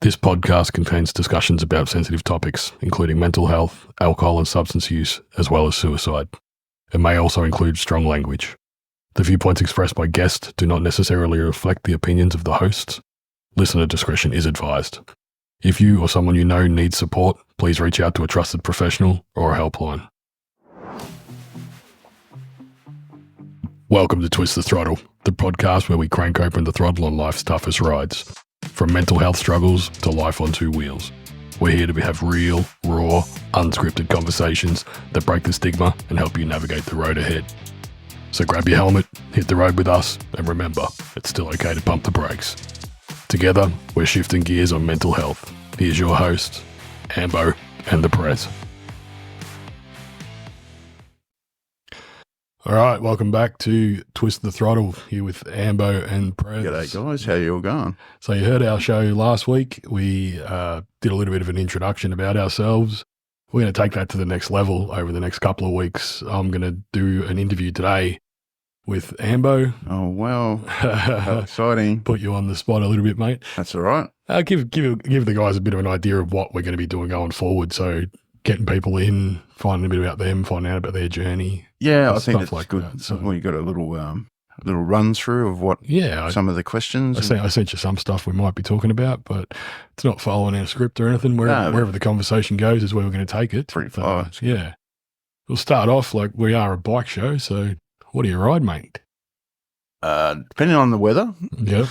This podcast contains discussions about sensitive topics, including mental health, alcohol and substance use, as well as suicide. It may also include strong language. The viewpoints expressed by guests do not necessarily reflect the opinions of the hosts. Listener discretion is advised. If you or someone you know needs support, please reach out to a trusted professional or a helpline. Welcome to Twist the Throttle, the podcast where we crank open the throttle on life's toughest rides. From mental health struggles to life on two wheels. We're here to have real, raw, unscripted conversations that break the stigma and help you navigate the road ahead. So grab your helmet, hit the road with us, and remember, it's still okay to pump the brakes. Together, we're shifting gears on mental health. Here's your hosts, Ambo and the Prez. All right, welcome back to Twist the Throttle, here with Ambo and Prez. G'day guys, how you all going? So you heard our show last week. We did a little bit of an introduction about ourselves. We're going to take that to the next level over the next couple of weeks. I'm going to do an interview today with Ambo. Oh, wow. How exciting. Put you on the spot a little bit, mate. That's all right. Give the guys a bit of an idea of what we're going to be doing going forward. So getting people in, finding a bit about them, finding out about their journey. Yeah, I think it's like good. That, so. Well, you got a little run through of what some of the questions. I sent you some stuff we might be talking about, but it's not following our script or anything. Wherever the conversation goes is where we're going to take it. Pretty far. Yeah. We'll start off like we are a bike show. So what do you ride, mate? Depending on the weather. Yep.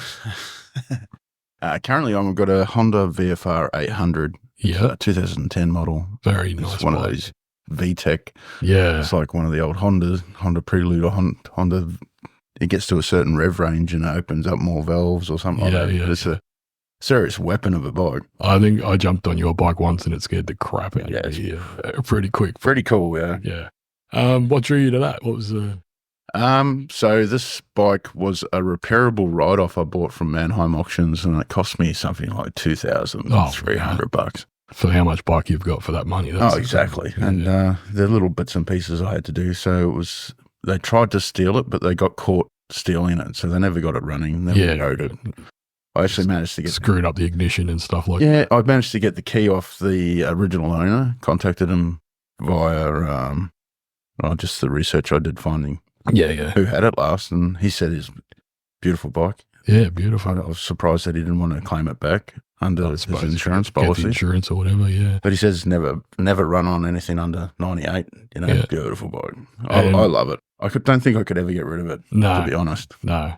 Currently, I've got a Honda VFR 800. Yeah. 2010 model. Very nice. It's one of those VTEC. Yeah. It's like one of the old Honda Prelude or Honda. It gets to a certain rev range and it opens up more valves or something like that. Yeah. It's a serious weapon of a bike. I think I jumped on your bike once and it scared the crap out of me. Yeah. Pretty quick. Pretty cool, yeah. Yeah. What drew you to that? What was the... So this bike was a repairable ride-off I bought from Mannheim Auctions, and it cost me something like $2,300 for how much bike you've got for that money. Exactly. Yeah. And the little bits and pieces I had to do. So they tried to steal it, but they got caught stealing it, so they never got it running. Never rode it. I actually managed to get screwing up the ignition and stuff like that. Yeah, I managed to get the key off the original owner. Contacted him via just the research I did finding. Who had it last, and he said it's a beautiful bike. Yeah, beautiful. I was surprised that he didn't want to claim it back under his insurance policy. Insurance or whatever, yeah. But he says never run on anything under 98. Beautiful bike. I love it. Don't think I could ever get rid of it, to be honest. No.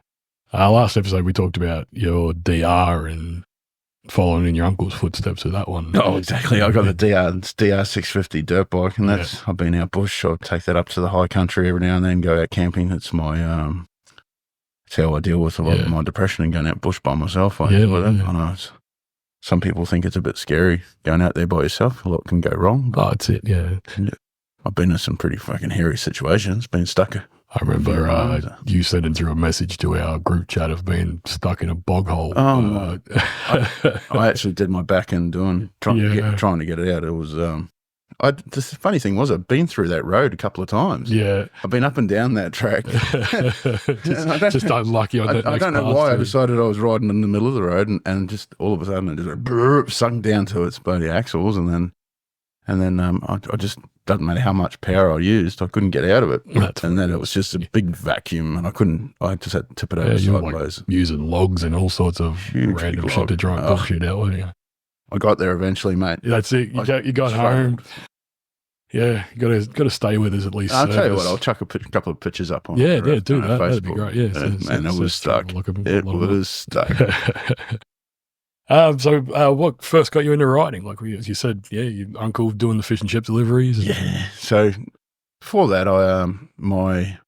Last episode we talked about your DR and following in your uncle's footsteps with that one. Oh, exactly. I got the DR 650 dirt bike, and I've been out bush. I'll take that up to the high country every now and then, go out camping. It's my, it's how I deal with a lot of my depression and going out bush by myself. I know some people think it's a bit scary going out there by yourself. A lot can go wrong. Oh, that's it, yeah. I've been in some pretty fucking hairy situations, been stuck. I remember you sending through a message to our group chat of being stuck in a bog hole. I actually did my back end trying to get it out. It was the funny thing was I've been through that road a couple of times. Yeah, I've been up and down that track. just unlucky on that. I don't know why I decided I was riding in the middle of the road and just all of a sudden it just sunk down to its bloody axles and then I just, doesn't matter how much power I used, I couldn't get out of it. Then it was just a big vacuum and I just had to tip it over sideways. Like using logs and all sorts of random shit to try and push it out. I got there eventually, mate. That's it. You got home. Yeah, you got to stay with us at least. I'll tell you what, I'll chuck a couple of pictures up on do that. That'd be great. Yeah, and it was stuck. It was stuck. So what first got you into riding? Like you said, your uncle doing the fish and chip deliveries. Yeah. So before that, my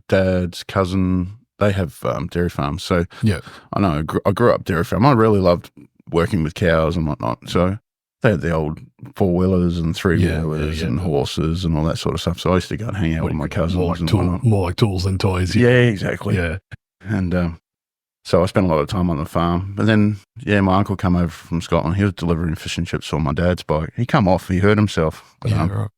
dad's cousin, they have dairy farms. So I know I grew up dairy farm. I really loved working with cows and whatnot. So they had the old 4-wheelers and 3-wheelers and horses and all that sort of stuff. So I used to go and hang out with my cousins. More like tools than toys. Yeah, exactly. Yeah. And so I spent a lot of time on the farm. But then, my uncle came over from Scotland. He was delivering fish and chips on my dad's bike. He come off. He hurt himself. But, right.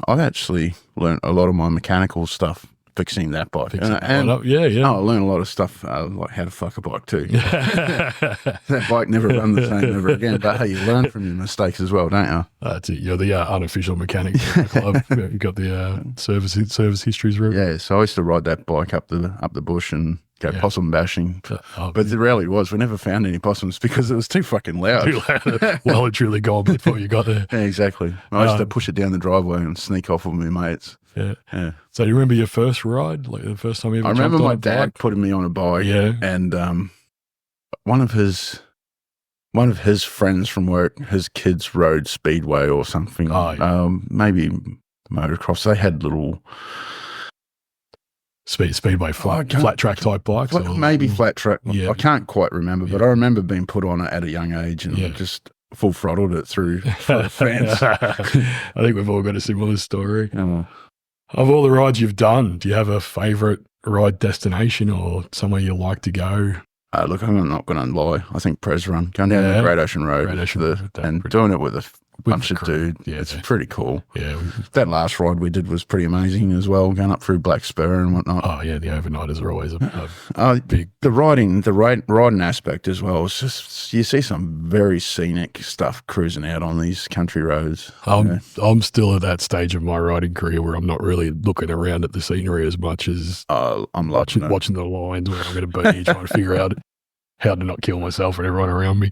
I've actually learnt a lot of my mechanical stuff fixing that bike. Yeah. I learned a lot of stuff, like how to fuck a bike too. That bike never run the same ever again. But hey, you learn from your mistakes as well, don't you? That's it. You're the unofficial mechanic of the club. You've got the service histories route. Yeah, so I used to ride that bike up the bush and go possum bashing. But the reality was we never found any possums because it was too fucking loud. Well, it truly gone before you got there. Yeah, exactly. I used to push it down the driveway and sneak off with my mates. Yeah. So do you remember your first ride, like the first time you ever jumped on a bike? I remember my dad putting me on a bike. Yeah. And one of his friends from work, his kids rode speedway or something. Maybe motocross. They had little speedway flat track type bikes. Maybe flat track. Yeah. I can't quite remember, but I remember being put on it at a young age and just full throttled it through the fence. I think we've all got a similar story. Of all the rides you've done, do you have a favourite ride destination or somewhere you like to go? Look, I'm not going to lie. I think Pres Run, going down the Great Ocean Road, and doing it with a bunch of dudes, it's pretty cool. Yeah, that last ride we did was pretty amazing as well, going up through Black Spur and whatnot. Oh yeah, the overnighters are always a big. The riding aspect as well. It's just you see some very scenic stuff cruising out on these country roads. I'm still at that stage of my riding career where I'm not really looking around at the scenery as much as I'm watching the lines where I'm going to be, trying to figure out how to not kill myself and everyone around me.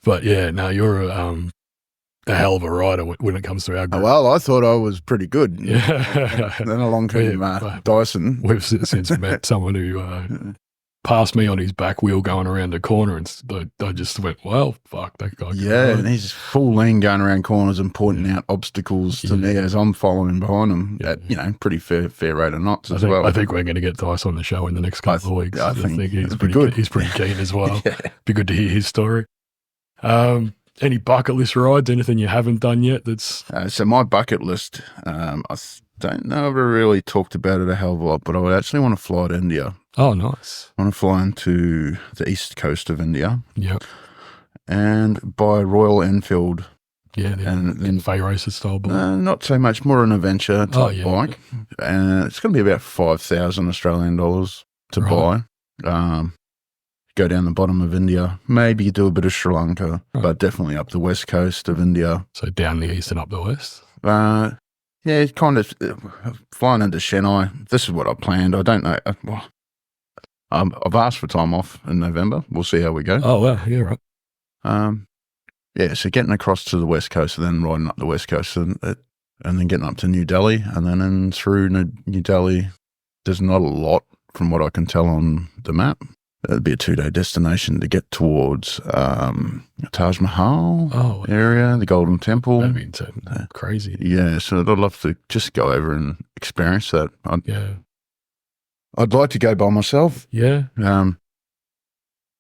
But yeah, no, you're a hell of a rider when it comes to our group. Well, I thought I was pretty good. Yeah. Then along came Dyson. We've since met someone who passed me on his back wheel going around a corner, and I just went, well, fuck, that guy. Yeah, and he's full lean going around corners and pointing out obstacles to me as I'm following behind him at, pretty fair rate of knots as well. I think we're going to get Dice on the show in the next couple of weeks. I think he's pretty good. He's pretty keen as well. Be good to hear his story. Any bucket list rides? Anything you haven't done yet? So my bucket list, I don't know if I really talked about it a hell of a lot, but I would actually want to fly to India. Oh, nice. I want to fly into the east coast of India. Yep. And buy a Royal Enfield. Yeah, in Fay Racer style bike. Not so much, more an adventure type bike. And it's going to be about 5,000 Australian dollars to buy. Go down the bottom of India, maybe do a bit of Sri Lanka, but definitely up the west coast of India. So down the east and up the west? Yeah, kind of flying into Chennai. This is what I planned. I don't know. I've asked for time off in November. We'll see how we go. Oh, well, yeah, right. So getting across to the west coast and then riding up the west coast and then getting up to New Delhi and then in through New Delhi. There's not a lot from what I can tell on the map. It'd be a 2-day destination to get towards Taj Mahal area, the Golden Temple. That'd be crazy. Yeah, so I'd love to just go over and experience that. I'd like to go by myself. Yeah.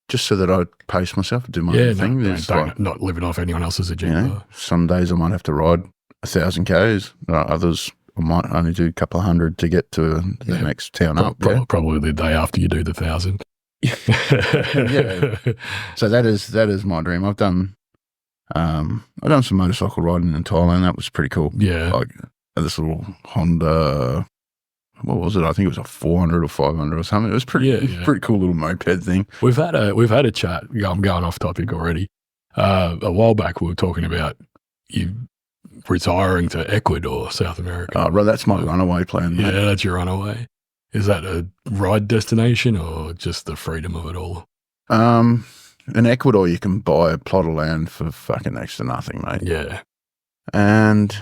Just so that I'd pace myself and do my own thing. Not living off anyone else's agenda. Some days I might have to ride 1,000 Ks. Others I might only do a couple of hundred to get to the next town up. Probably the day after you do the 1,000. So that is my dream. I've done some motorcycle riding in Thailand. That was pretty cool. Yeah, like this little Honda. What was it? I think it was a 400 or 500 or something. It was pretty cool little moped thing. We've had a chat. I'm going off topic already. A while back we were talking about you retiring to Ecuador, South America. Oh, right, that's my runaway plan. Yeah, that's your runaway. Is that a ride destination or just the freedom of it all? In Ecuador, you can buy a plot of land for fucking next to nothing, mate. Yeah. And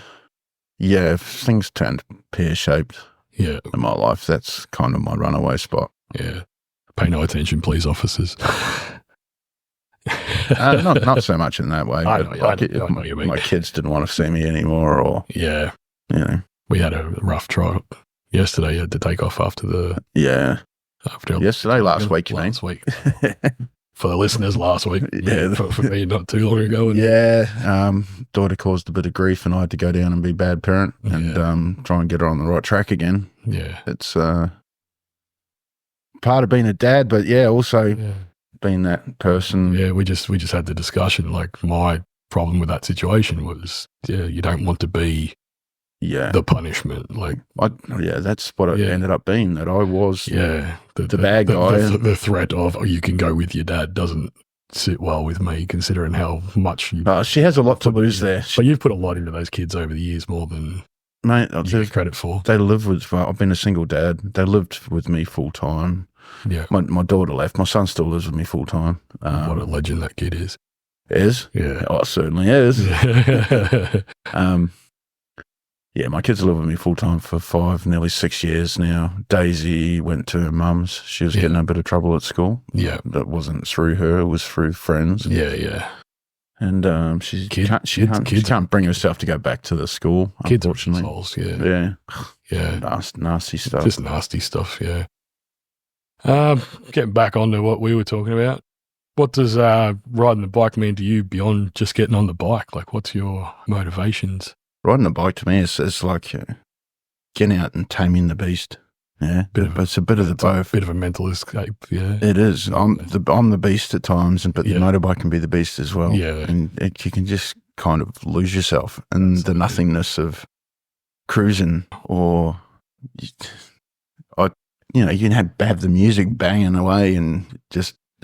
if things turned pear-shaped in my life, that's kind of my runaway spot. Yeah. Pay no attention, please, officers. Not so much in that way. I know what you mean. My kids didn't want to see me anymore or... Yeah. We had a rough trial. Yesterday, you had to take off after the... Yeah. Last week, you mean? Last week. For the listeners, last week. Yeah. For me, not too long ago. Daughter caused a bit of grief and I had to go down and be bad parent and try and get her on the right track again. Yeah. It's part of being a dad, but also being that person. Yeah, we just had the discussion. Like, my problem with that situation was, you don't want to be the punishment. Like, that's what it ended up being. That I was the bad guy. The threat of you can go with your dad doesn't sit well with me, considering how much she has a lot to lose there. But you've put a lot into those kids over the years, more than you give credit for. They live with. I've been a single dad. They lived with me full time. Yeah, my daughter left. My son still lives with me full time. What a legend that kid is. Is? Yeah. Oh, it certainly is. My kids live with me full time for nearly 6 years now. Daisy went to her mum's. She was getting a bit of trouble at school. Yeah. That wasn't through her, it was through friends. Yeah. And she can't bring herself to go back to the school, kids unfortunately. Souls, yeah. Nasty stuff. Just nasty stuff, yeah. Getting back onto what we were talking about. What does riding the bike mean to you beyond just getting on the bike? Like, what's your motivations? Riding a bike to me is like getting out and taming the beast. Yeah, it's a bit of the both. Bit of a mental escape. Yeah, it is. I'm the beast at times, but the motorbike can be the beast as well. Yeah, and you can just kind of lose yourself in the nothingness of cruising, or you can have the music banging away, and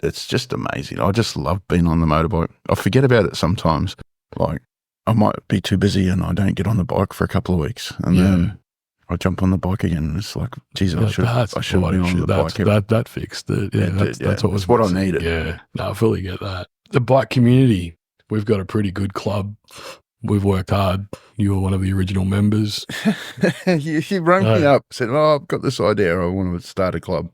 it's just amazing. I just love being on the motorbike. I forget about it sometimes. Like, I might be too busy and I don't get on the bike for a couple of weeks, and then I jump on the bike again, and it's like, geez, I should have been on the bike. That fixed it. Yeah, that's what I needed. Yeah, no, I fully get that. The bike community, we've got a pretty good club. We've worked hard. You were one of the original members. you rang me up, said, I've got this idea. I want to start a club.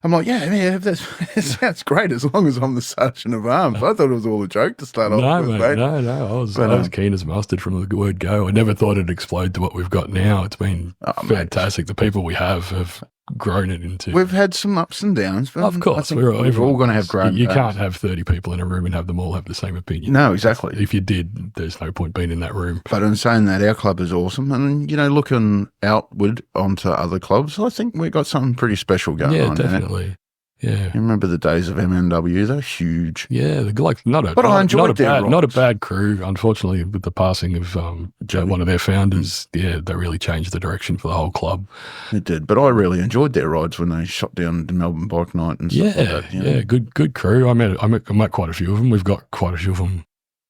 I'm like, it sounds great as long as I'm the sergeant of arms. I thought it was all a joke to start off with. Mate. No. I was keen as mustard from the word go. I never thought it'd explode to what we've got now. It's been fantastic. The people we have grown it into. We've had some ups and downs. But of course. We're all going to have grown. You can't have 30 people in a room and have them all have the same opinion. No, exactly. If you did, there's no point being in that room. But in saying that, our club is awesome. And, looking outward onto other clubs, I think we've got something pretty special going on. Yeah, definitely. Yeah, you remember the days of MNW? They're huge. Yeah, not a bad crew. Unfortunately, with the passing of one of their founders, they really changed the direction for the whole club. It did, but I really enjoyed their rides when they shot down the Melbourne Bike Night and stuff like that. Yeah, good crew. I met quite a few of them. We've got quite a few of them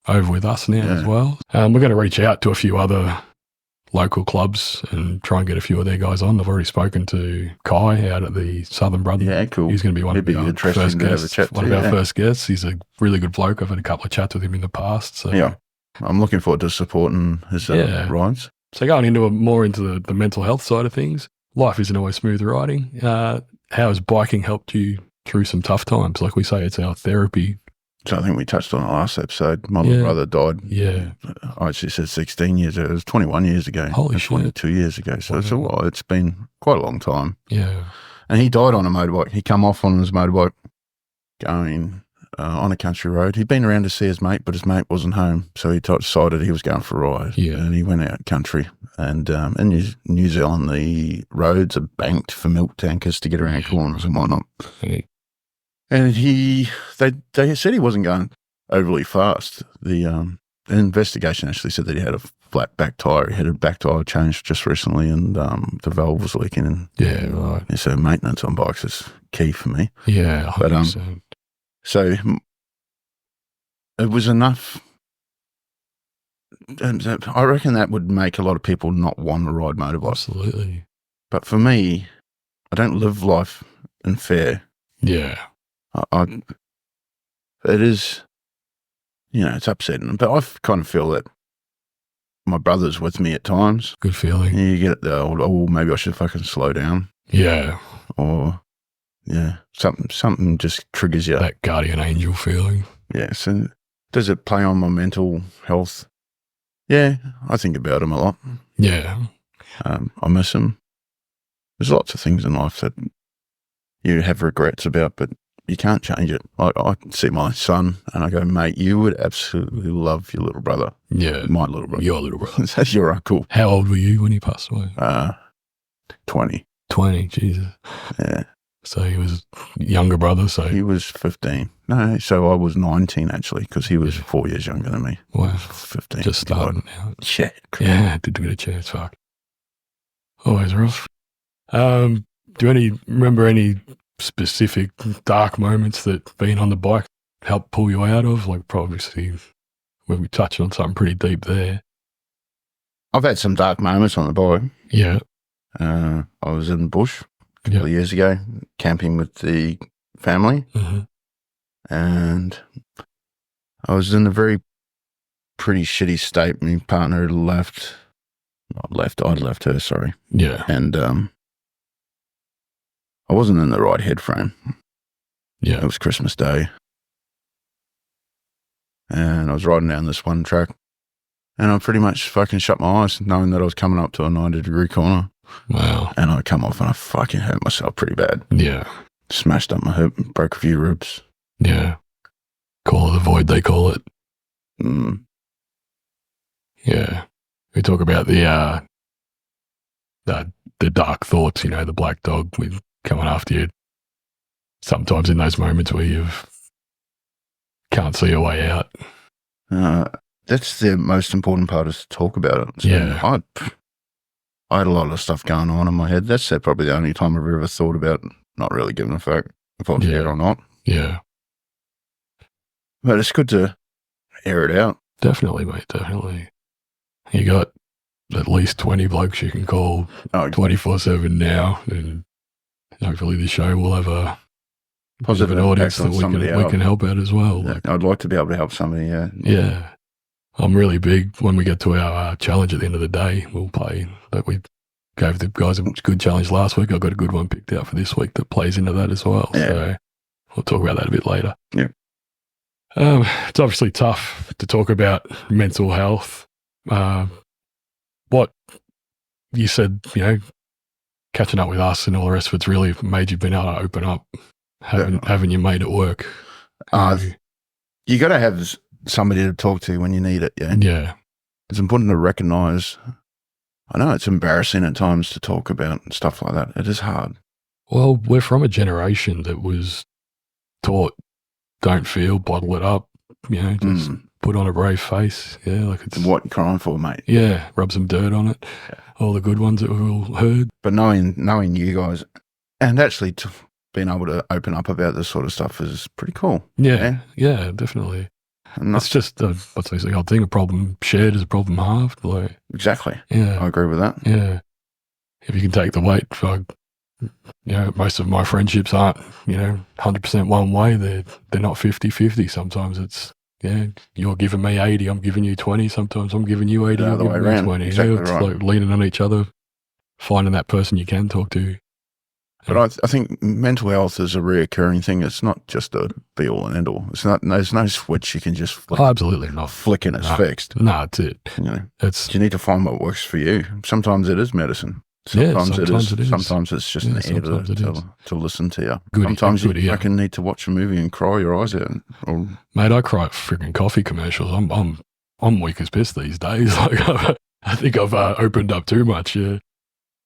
over with us now as well. We're going to reach out to a few other local clubs and try and get a few of their guys on. I've already spoken to Kai out at the Southern Brother. Yeah, cool. He's going to be one of our first guests. He's a really good bloke. I've had a couple of chats with him in the past. So. Yeah, I'm looking forward to supporting his rides. So going more into the mental health side of things, life isn't always smooth riding. How has biking helped you through some tough times? Like we say, it's our therapy. So I think we touched on the last episode. My little brother died. Yeah. I actually said 16 years ago. It was 21 years ago. Holy shit. 22 years ago. So it's a while. It's been quite a long time. Yeah. And he died on a motorbike. He come off on his motorbike going on a country road. He'd been around to see his mate, but his mate wasn't home. So he decided he was going for a ride. Yeah. And he went out country. And in New Zealand, the roads are banked for milk tankers to get around corners and whatnot. Okay. And they said he wasn't going overly fast. The investigation actually said that he had a flat back tyre. He had a back tyre changed just recently, and the valve was leaking. And, right. So maintenance on bikes is key for me. Yeah, 100%. But so it was enough. I reckon that would make a lot of people not want to ride motorbikes. Absolutely. But for me, I don't live life in fear. Yeah. It is, it's upsetting, but I kind of feel that my brother's with me at times. Good feeling. You get the old, maybe I should fucking slow down. Yeah. Or, something just triggers you. That guardian angel feeling. Yeah. So does it play on my mental health? Yeah. I think about him a lot. Yeah. I miss him. There's lots of things in life that you have regrets about, but you can't change it. I see my son and I go, mate, you would absolutely love your little brother. Yeah. My little brother. Your little brother. That's your uncle. How old were you when he passed away? 20. 20, Jesus. Yeah. So he was younger brother. So he was 15. No, so I was 19 actually, because he was 4 years younger than me. Wow, 15. Just starting out. Yeah, yeah, didn't get a chance. Fuck, always rough. Do you remember any specific dark moments that being on the bike helped pull you out of? Like, probably when we touched on something pretty deep there. I've had some dark moments on the bike. Yeah. I was in the bush a couple of years ago, camping with the family, and I was in a pretty shitty state. My partner had left. I'd left her, sorry. Yeah. And I wasn't in the right head frame. Yeah. It was Christmas Day. And I was riding down this one track, and I pretty much fucking shut my eyes knowing that I was coming up to a 90-degree corner. Wow. And I come off and I fucking hurt myself pretty bad. Yeah. Smashed up my hip, broke a few ribs. Yeah. Call of the void, they call it. Yeah. We talk about the dark thoughts, the black dog coming after you. Sometimes in those moments where you can't see a way out. That's the most important part, is to talk about it. So yeah. I had a lot of stuff going on in my head. That's probably the only time I've ever thought about not really giving a fuck if I was dead or not. Yeah. But it's good to air it out. Definitely, mate, definitely. You got at least 20 blokes you can call 24/7 now, and hopefully the show will have a positive audience that we can help out as well. Yeah, I'd like to be able to help somebody, Yeah. I'm really big when we get to our challenge at the end of the day. We'll play that we gave the guys a good challenge last week. I've got a good one picked out for this week that plays into that as well. Yeah. So we'll talk about that a bit later. Yeah. It's obviously tough to talk about mental health. What you said, catching up with us and all the rest of it's really made you been able to open up, haven't you made it work? You got to have somebody to talk to when you need it. Yeah. Yeah. It's important to recognize. I know it's embarrassing at times to talk about stuff like that. It is hard. Well, we're from a generation that was taught, don't feel, bottle it up, just put on a brave face. Yeah, like it's what you're crying for, mate. Yeah, rub some dirt on it. Yeah. All the good ones that we've all heard. But knowing you guys, and actually being able to open up about this sort of stuff is pretty cool. Yeah, definitely. It's just what's the old thing? A problem shared is a problem halved. Like, exactly. Yeah, I agree with that. Yeah, if you can take the weight, most of my friendships aren't 100% one way. They're not 50-50. Sometimes it's you're giving me 80, I'm giving you 20. Sometimes I'm giving you 80, I'm giving you 20. Exactly it's right. like leaning on each other, finding that person you can talk to. But I think mental health is a reoccurring thing. It's not just a be all and end all. It's not. There's no switch you can just flick. Oh, absolutely not. Flick and it's fixed. No, it's it. You need to find what works for you. Sometimes it is medicine. Sometimes it is. Sometimes it's just an ear to listen to you. Sometimes you fucking need to watch a movie and cry your eyes out. Mate, I cry at freaking coffee commercials. I'm weak as piss these days. Like I think I've opened up too much. Yeah.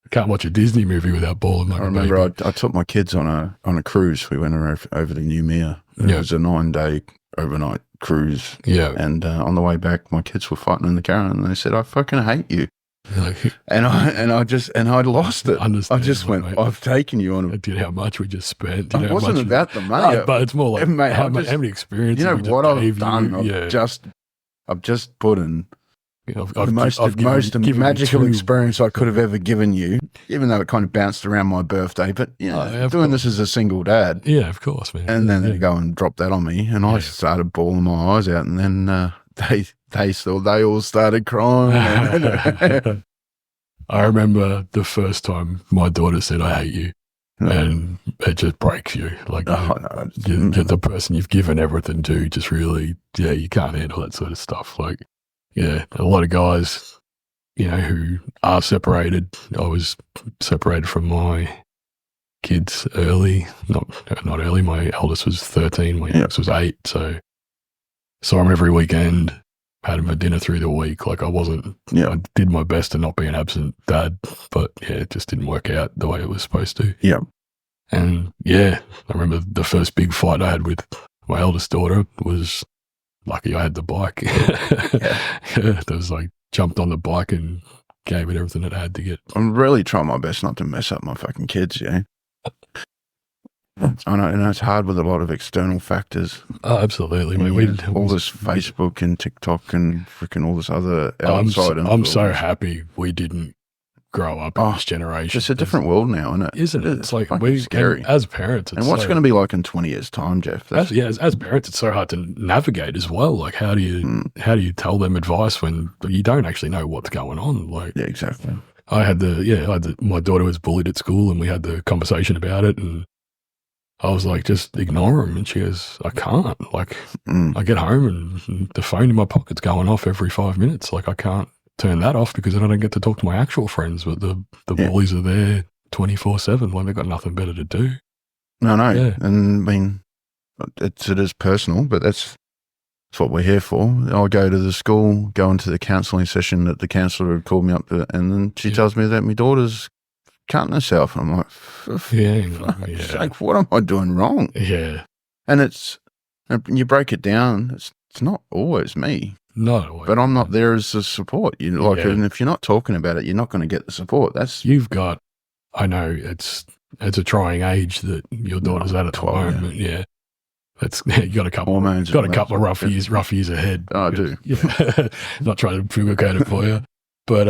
I can't watch a Disney movie without bawling like a baby. I remember I took my kids on a cruise. We went over to Noumea. It was a 9-day overnight cruise. Yeah. And on the way back, my kids were fighting in the car, and they said, "I fucking hate you." And I lost it. I just went, mate. I've taken you on. I did how much we just spent. It wasn't about the money, but it's more like mate, how many experiences. You know what I've done? I've just put in. The most magical experience I could have ever given you, even though it kind of bounced around my birthday. But doing this as a single dad, of course, man. And then they go and drop that on me, and I started bawling my eyes out, and then they all started crying. I remember the first time my daughter said, "I hate you," and it just breaks you. Like the person you've given everything to, just really, you can't handle that sort of stuff. Like. Yeah, a lot of guys, who are separated. I was separated from my kids early. Not early. My eldest was 13. My youngest was 8. So saw him every weekend. Had him for dinner through the week. Like I wasn't. I did my best to not be an absent dad, but it just didn't work out the way it was supposed to. Yeah. And yeah, I remember the first big fight I had with my eldest daughter was lucky I had the bike. It was like jumped on the bike and gave it everything it had to get. I'm really trying my best not to mess up my fucking kids, yeah. I know it's hard with a lot of external factors. Oh, absolutely, mate. All this Facebook and TikTok and freaking all this other outside. I'm so happy we didn't grow up in this generation. It's a different world now, isn't it? Isn't it? It's like scary. As parents, and what's going to be like in 20 years' time, Jeff? As parents, it's so hard to navigate as well. Like, how do you tell them advice when you don't actually know what's going on? Like, yeah, exactly. My daughter was bullied at school, and we had the conversation about it, and I was like, just ignore him. And she goes, I can't. Like, I get home and the phone in my pocket's going off every 5 minutes. Like, I can't turn that off because then I don't get to talk to my actual friends. But the bullies are there 24/7 when they've got nothing better to do. No. Yeah. And I mean, it is personal, but that's what we're here for. I'll go to the school, go into the counselling session that the counsellor would call me up to, and then she tells me that my daughter's cutting herself. And I'm like, like, what am I doing wrong? Yeah. And you break it down, it's not always me. Not always. But I'm not there as a support. And if you're not talking about it, you're not going to get the support. I know it's a trying age that your daughter's at the moment. Yeah. You got a couple of rough years ahead. Oh, I do. Yeah. Not trying to sugarcoat it for you. But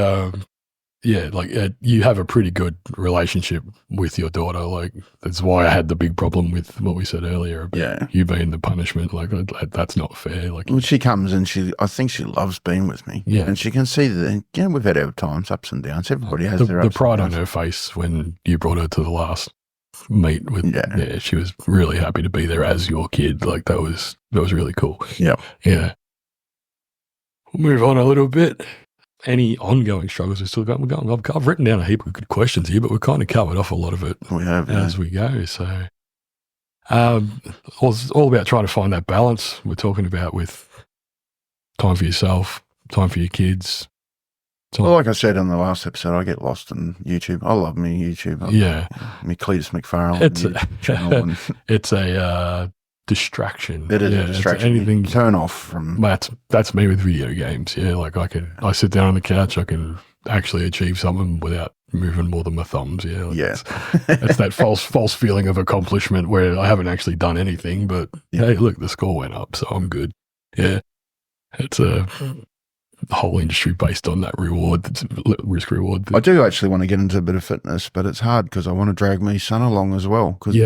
you have a pretty good relationship with your daughter. Like, that's why I had the big problem with what we said earlier about you being the punishment. Like, that's not fair. Like, when she comes and I think she loves being with me. Yeah. And she can see that, we've had our times, ups and downs. Everybody has their ups and downs. The pride on her face when you brought her to the last meet with, she was really happy to be there as your kid. Like, that was really cool. Yeah. Yeah. We'll move on a little bit. Any ongoing struggles we've still got? I've written down a heap of good questions here, but we've kind of covered off a lot of it as we go. So it's all about trying to find that balance we're talking about with time for yourself, time for your kids. Well, like I said in the last episode, I get lost in YouTube. I love me YouTube. Me Cletus McFarlane. It's a distraction. It is a distraction. Anything turn off from. That's me with video games. Yeah, like I sit down on the couch, I can actually achieve something without moving more than my thumbs. Yeah, it's that false feeling of accomplishment where I haven't actually done anything, but hey, look, the score went up, so I'm good. Yeah, it's a whole industry based on that risk reward. I do actually want to get into a bit of fitness, but it's hard because I want to drag my son along as well. Because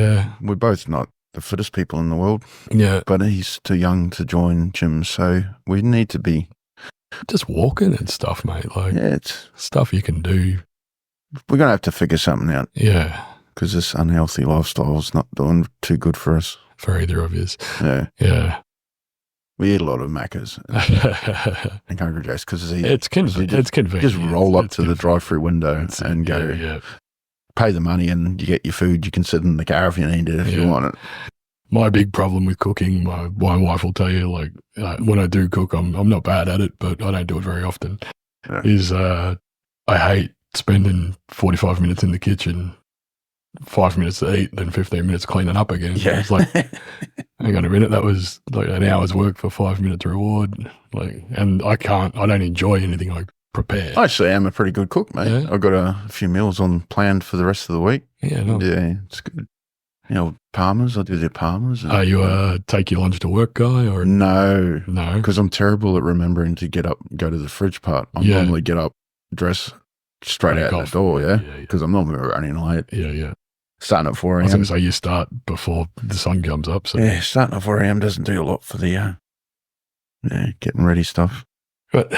we're both not the fittest people in the world. Yeah. But he's too young to join gyms, so we need to be just walking and stuff, mate. Like, it's stuff you can do. We're going to have to figure something out. Yeah. Because this unhealthy lifestyle is not doing too good for us. For either of us. Yeah. Yeah. We eat a lot of Maccas and Hungry Jack's because it's convenient. Just roll up to the drive-through window and go. Pay the money and you get your food. You can sit in the car if you need it, if you want it. My big problem with cooking, my wife will tell you, like, when I do cook, I'm not bad at it, but I don't do it very often, is I hate spending 45 minutes in the kitchen, 5 minutes to eat, then 15 minutes cleaning up again. Yeah. It's like, hang on a minute, that was like an hour's work for 5 minutes reward. Like, and I don't enjoy anything I prepare. I actually am a pretty good cook, mate. Yeah. I've got a few meals planned for the rest of the week. Yeah, no. Yeah, it's good. Parmas, I do the Parmas. Are you a take your lunch to work guy? Or No. Because I'm terrible at remembering to get up, go to the fridge part. I normally get up, dress straight out the door, because I'm normally running late. Yeah. Starting at 4 a.m. I was going to say you start before the sun comes up. So. Yeah, starting at 4 a.m. doesn't do a lot for the getting ready stuff. But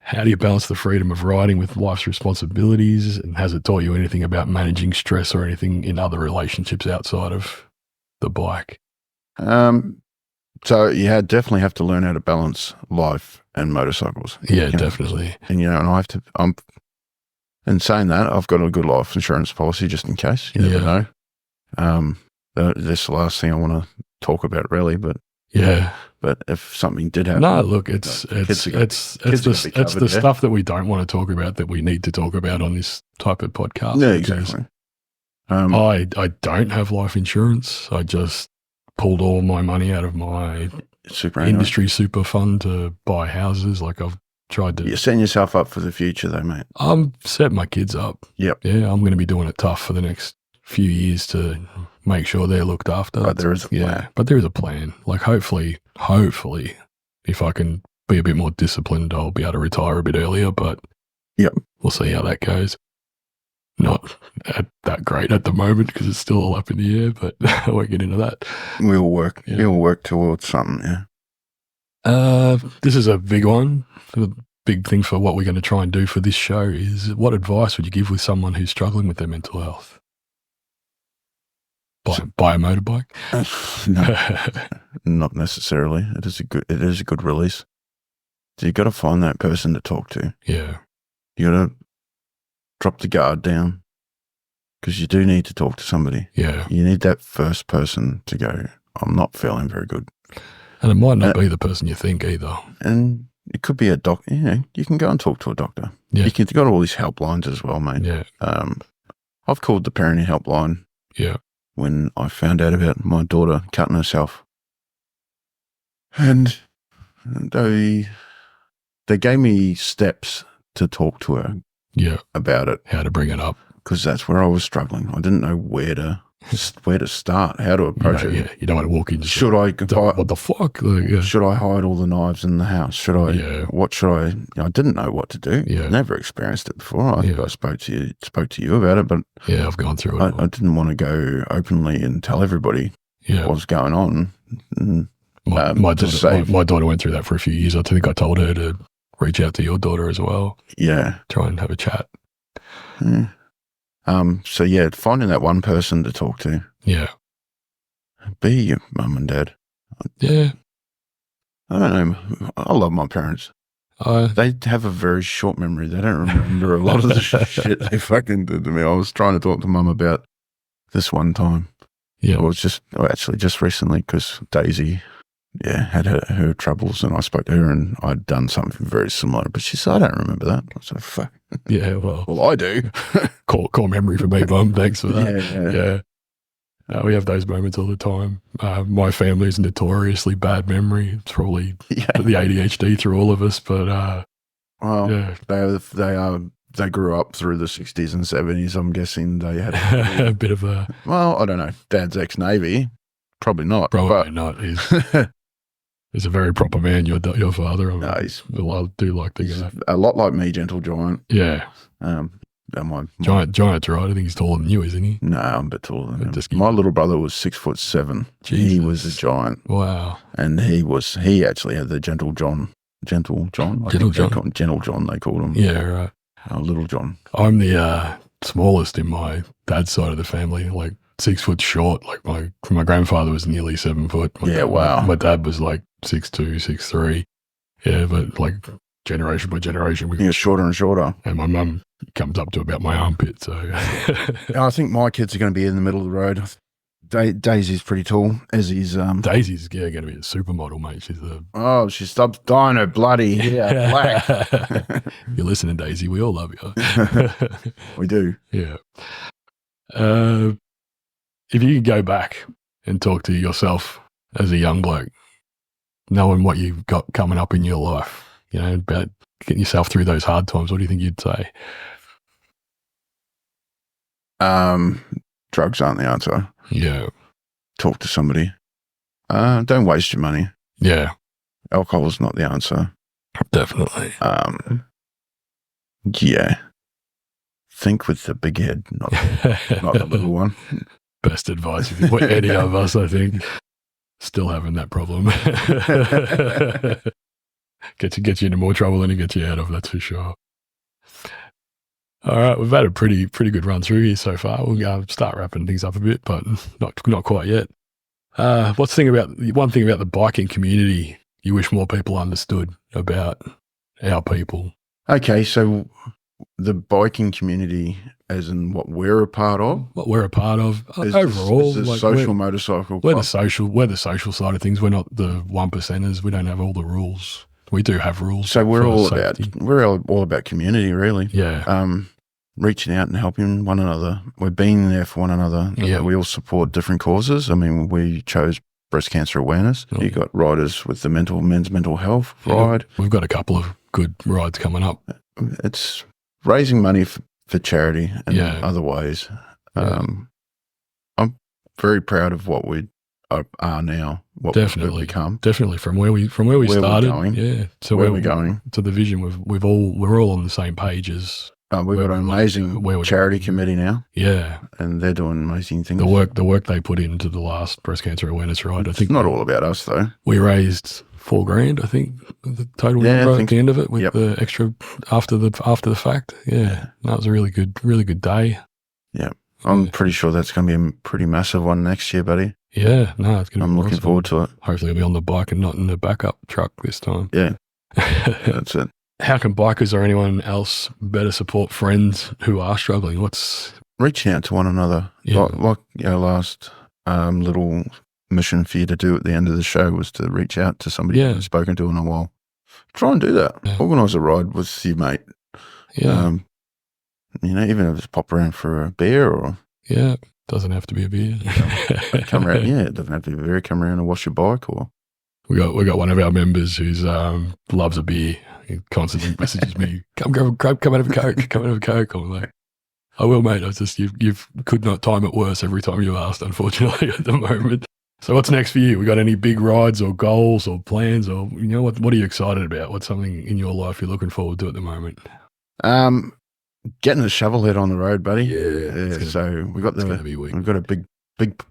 how do you balance the freedom of riding with life's responsibilities? And has it taught you anything about managing stress or anything in other relationships outside of the bike? So you definitely have to learn how to balance life and motorcycles. Yeah, definitely. And in saying that, I've got a good life insurance policy just in case. You never know. That's the last thing I want to talk about, really. But but if something did happen, no, look, it's the stuff that we don't want to talk about that we need to talk about on this type of podcast. Yeah, exactly. I don't have life insurance. I just pulled all my money out of my industry super fund to buy houses. Like I've tried to. You're setting yourself up for the future though, mate. I'm setting my kids up. Yep. Yeah, I'm going to be doing it tough for the next few years to make sure they're looked after. But there is a plan. Yeah, but there is a plan. Like hopefully, if I can be a bit more disciplined, I'll be able to retire a bit earlier, but we'll see how that goes. Not that great at the moment because it's still all up in the air, but I won't get into that. We'll work towards something, This is a big one. The big thing for what we're going to try and do for this show is what advice would you give with someone who's struggling with their mental health? Buy a motorbike? No, not necessarily. It is a good release. So you got to find that person to talk to. Yeah. You got to drop the guard down because you do need to talk to somebody. Yeah. You need that first person to go, I'm not feeling very good. And it might not be the person you think either. And it could be a doctor. You can go and talk to a doctor. Yeah. You've got all these helplines as well, mate. Yeah. I've called the parenting helpline. Yeah. When I found out about my daughter cutting herself. And they gave me steps to talk to her about it. How to bring it up. Because that's where I was struggling. I didn't know where to start, how to approach it. Yeah, you don't want to walk in. Should I? What the fuck? Like, should I hide all the knives in the house? Should I? Yeah. What should I? I didn't know what to do. Yeah. Never experienced it before. I spoke to you about it, but I've gone through it. I didn't want to go openly and tell everybody what's going on. My daughter went through that for a few years. I think I told her to reach out to your daughter as well. Yeah. Try and have a chat. Yeah. Finding that one person to talk to. Yeah. Be your mum and dad. Yeah. I don't know. I love my parents. They have a very short memory. They don't remember a lot of the shit they fucking did to me. I was trying to talk to mum about this one time. Yeah. It was just recently because Daisy, had her troubles and I spoke to her and I'd done something very similar. But she said, I don't remember that. I said, fuck. Yeah, well, I do. Core memory for me, Mum. Thanks for that. Yeah. We have those moments all the time. My family's notoriously bad memory. It's probably the ADHD through all of us, but they grew up through the 60s and 70s. I'm guessing they had a bit of a... Well, I don't know. Dad's ex-Navy. Probably not. Probably not. He's a very proper man, your father. I do like the guy. A lot like me, gentle giant. Yeah. Giant's right. I think he's taller than you, isn't he? No, I'm a bit taller than him. My little brother was 6'7". Jesus. He was a giant. Wow. And he actually had the Gentle John, they called him. Yeah, right. Little John. I'm the smallest in my dad's side of the family, like 6 foot short. Like my grandfather was nearly 7 foot. Wow. My dad was like 6'2", 6'3". Yeah, but like generation by generation. We get shorter and shorter. And my mum comes up to about my armpit, so. I think my kids are going to be in the middle of the road. Daisy's pretty tall, as is. Daisy's going to be a supermodel, mate. She stops dyeing her bloody hair black. You're listening, Daisy. We all love you. We do. Yeah. If you could go back and talk to yourself as a young bloke, knowing what you've got coming up in your life, about getting yourself through those hard times, what do you think you'd say? Drugs aren't the answer. Yeah. Talk to somebody. Don't waste your money. Yeah. Alcohol is not the answer. Definitely. Think with the big head, not the little one. Best advice for any of us, I think. Still having that problem. Get you into more trouble than it gets you out of, that's for sure. All right, we've had a pretty good run through here so far. We'll start wrapping things up a bit, but not quite yet. One thing about the biking community you wish more people understood about our people? Okay, so the biking community, as in what we're a part of? What we're a part of overall. Is the social motorcycle club. We're the social side of things. We're not the 1%ers. We don't have all the rules. We do have rules. So we're all about community, really. Yeah. reaching out and helping one another. We're being there for one another. Yeah. We all support different causes. I mean, we chose breast cancer awareness. Oh. You got riders with the men's mental health ride. We've got a couple of good rides coming up. It's raising money for charity and other ways. Yeah. I'm very proud of what we are now. What Definitely we've become. Definitely from where we started. So where we're going. To the vision. We're all on the same pages. We've got an amazing charity committee now. Yeah. And they're doing amazing things. The work they put into the last breast cancer awareness ride, I think. It's not all about us though. We raised $4,000, I think, the total number at the end of it, with the extra after the fact. Yeah. That was a really good day. Yeah. I'm pretty sure that's going to be a pretty massive one next year, buddy. Yeah, no, it's going to be I'm looking forward to it. Hopefully I'll be on the bike and not in the backup truck this time. Yeah. That's it. How can bikers or anyone else better support friends who are struggling? What's reaching out to one another? Yeah. Like our last little mission for you to do at the end of the show was to reach out to somebody you haven't spoken to in a while. Try and do that. Yeah. Organise a ride with your mate. Yeah. Even if it's pop around for a beer or doesn't have to be a beer. Come around. Yeah, it doesn't have to be a beer. Come around and wash your bike or. We got one of our members who's loves a beer. He constantly messages me, come and have a Coke, come and have a Coke. I'm like, I will, mate. I just you could not time it worse every time you asked, unfortunately, at the moment. So what's next for you? We got any big rides or goals or plans, or what are you excited about? What's something in your life you're looking forward to at the moment? Getting the shovel head on the road, buddy. Yeah. So we've got a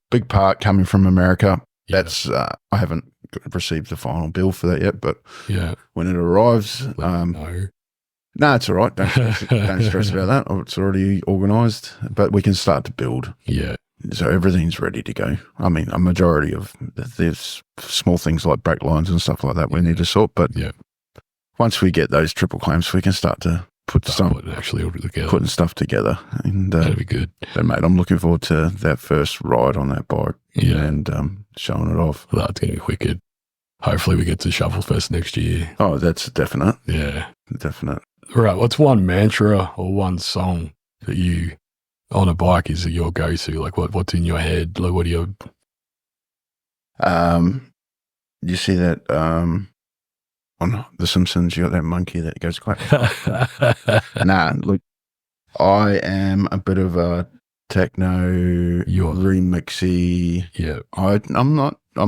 big part coming from America. Yeah. That's I haven't received the final bill for that yet, but when it arrives, no, it's all right. Don't stress about that. It's already organised, but we can start to build. Yeah. So everything's ready to go. I mean, a majority of there's small things like brake lines and stuff like that we need to sort, but once we get those triple clamps, we can start to putting stuff together. And that'd be good. So, mate, I'm looking forward to that first ride on that bike and showing it off. Well, that's going to be wicked. Hopefully we get to Shovelfest next year. Oh, that's definite. Yeah. Definite. Right. What's one mantra or one song that you, on a bike, is your go-to? Like what's in your head? Like what do you... You see that on The Simpsons, you got that monkey that goes quite... Nah, look, I am a bit of a techno remixy. Yeah. I'm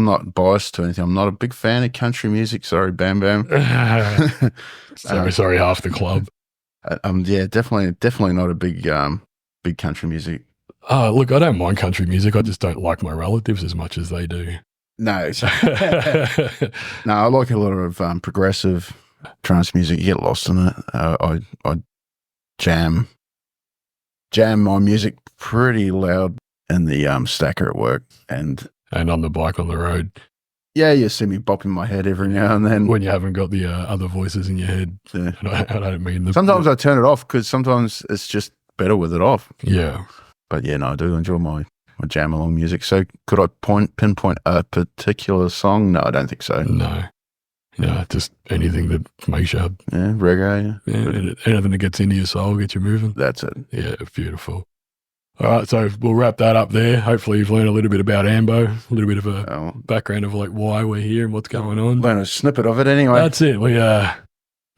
not biased to anything. I'm not a big fan of country music. Sorry, Bam Bam. Sorry, half the club. Definitely not a big country music. Oh, look, I don't mind country music. I just don't like my relatives as much as they do. No. No, I like a lot of progressive trance music. You get lost in it. I jam my music pretty loud in the stacker at work and on the bike on the road. Yeah, you see me bopping my head every now and then. When you haven't got the other voices in your head. Yeah. I don't mean them. Sometimes I turn it off because sometimes it's just better with it off. Yeah. But yeah, no, I do enjoy my jam along music. So could I pinpoint a particular song? No, I don't think so. No, just anything that makes you... Yeah, reggae. Yeah, anything that gets into your soul, gets you moving. That's it. Yeah, beautiful. All right, so we'll wrap that up there. Hopefully you've learned a little bit about Ambo, a little bit of a background of like why we're here and what's going on. Learn a snippet of it anyway. That's it.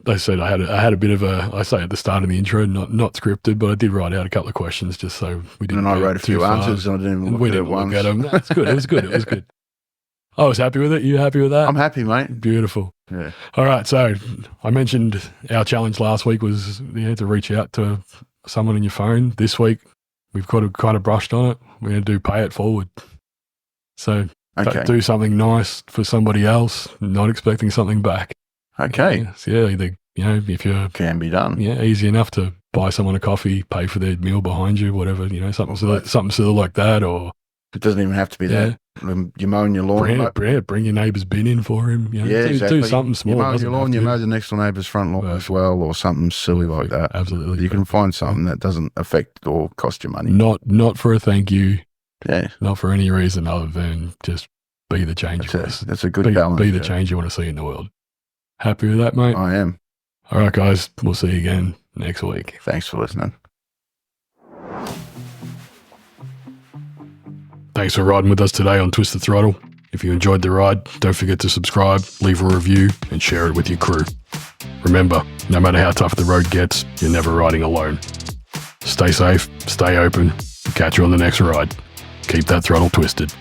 They said I had a bit of I say at the start of the intro, not scripted, but I did write out a couple of questions just so we didn't. And I wrote a few answers and I didn't even look at them. That's good. It was good. I was happy with it. You happy with that? I'm happy, mate. Beautiful. Yeah. All right. So I mentioned our challenge last week was to reach out to someone in your phone. This week we've kind of brushed on it. We're going to do pay it forward. So do something nice for somebody else, not expecting something back. Okay. Either, if you can be done. Yeah, easy enough to buy someone a coffee, pay for their meal behind you, whatever, something silly like that, or it doesn't even have to be that. You're mowing your lawn. Bring your neighbour's bin in for him. Exactly. Do something small. You mow your lawn, you mow the next door neighbour's front lawn as well, or something silly like that. Absolutely. You can find something that doesn't affect or cost you money. Not for a thank you. Yeah. Not for any reason other than just be the change That's a good balance. Be the change you want to see in the world. Happy with that, mate? I am. All right, guys. We'll see you again next week. Thanks for listening. Thanks for riding with us today on Twist the Throttle. If you enjoyed the ride, don't forget to subscribe, leave a review, and share it with your crew. Remember, no matter how tough the road gets, you're never riding alone. Stay safe, stay open, and catch you on the next ride. Keep that throttle twisted.